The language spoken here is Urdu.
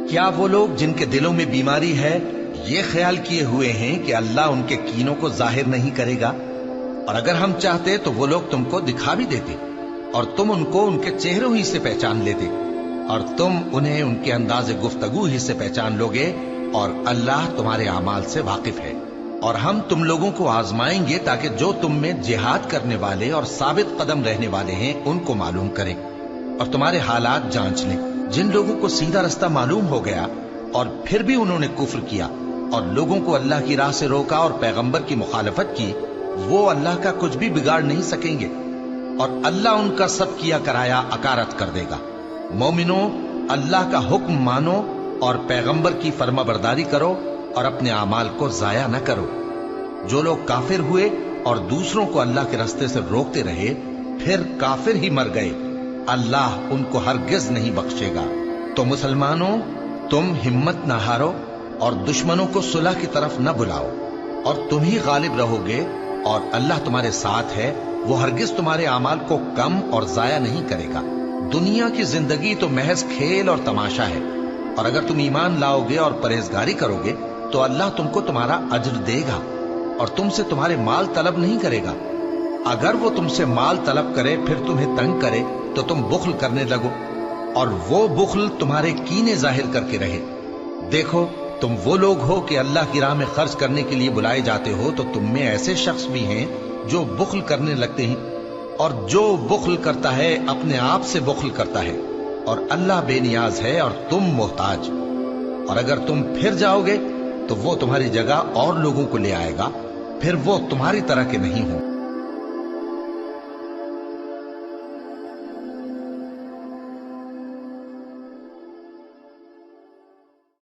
کیا وہ لوگ جن کے دلوں میں بیماری ہے یہ خیال کیے ہوئے ہیں کہ اللہ ان کے کینوں کو ظاہر نہیں کرے گا؟ اور اگر ہم چاہتے تو وہ لوگ تم کو دکھا بھی دیتے اور تم ان کو ان کے چہروں ہی سے پہچان لیتے، اور تم انہیں ان کے انداز گفتگو ہی سے پہچان لوگے، اور اللہ تمہارے اعمال سے واقف ہے۔ اور ہم تم لوگوں کو آزمائیں گے تاکہ جو تم میں جہاد کرنے والے اور ثابت قدم رہنے والے ہیں ان کو معلوم کریں اور تمہارے حالات جانچ لیں۔ جن لوگوں کو سیدھا رستہ معلوم ہو گیا اور پھر بھی انہوں نے کفر کیا اور لوگوں کو اللہ کی راہ سے روکا اور پیغمبر کی مخالفت کی، وہ اللہ کا کچھ بھی بگاڑ نہیں سکیں گے، اور اللہ ان کا سب کیا کرایا اکارت کر دے گا۔ مومنو، اللہ کا حکم مانو اور پیغمبر کی فرما برداری کرو اور اپنے اعمال کو ضائع نہ کرو۔ جو لوگ کافر ہوئے اور دوسروں کو اللہ کے راستے سے روکتے رہے پھر کافر ہی مر گئے، اللہ ان کو ہرگز نہیں بخشے گا۔ تو مسلمانوں، تم ہمت نہ ہارو اور دشمنوں کو صلح کی طرف نہ بلاؤ، اور تم ہی غالب رہو گے، اور اللہ تمہارے ساتھ ہے، وہ ہرگز تمہارے اعمال کو کم اور ضائع نہیں کرے گا۔ دنیا کی زندگی تو محض کھیل اور تماشا ہے، اور اگر تم ایمان لاؤ گے اور پرہیزگاری کرو گے تو اللہ تم کو تمہارا اجر دے گا اور تم سے تمہارے مال طلب نہیں کرے گا۔ اگر وہ تم سے مال طلب کرے پھر تمہیں تنگ کرے تو تم بخل کرنے لگو، اور وہ بخل تمہارے کینے ظاہر کر کے رہے۔ دیکھو، تم وہ لوگ ہو کہ اللہ کی راہ میں خرچ کرنے کے لیے بلائے جاتے ہو، تو تم میں ایسے شخص بھی ہیں جو بخل کرنے لگتے ہیں، اور جو بخل کرتا ہے اپنے آپ سے بخل کرتا ہے، اور اللہ بے نیاز ہے اور تم محتاج۔ اور اگر تم پھر جاؤ گے تو وہ تمہاری جگہ اور لوگوں کو لے آئے گا، پھر وہ تمہاری طرح کے نہیں ہوں۔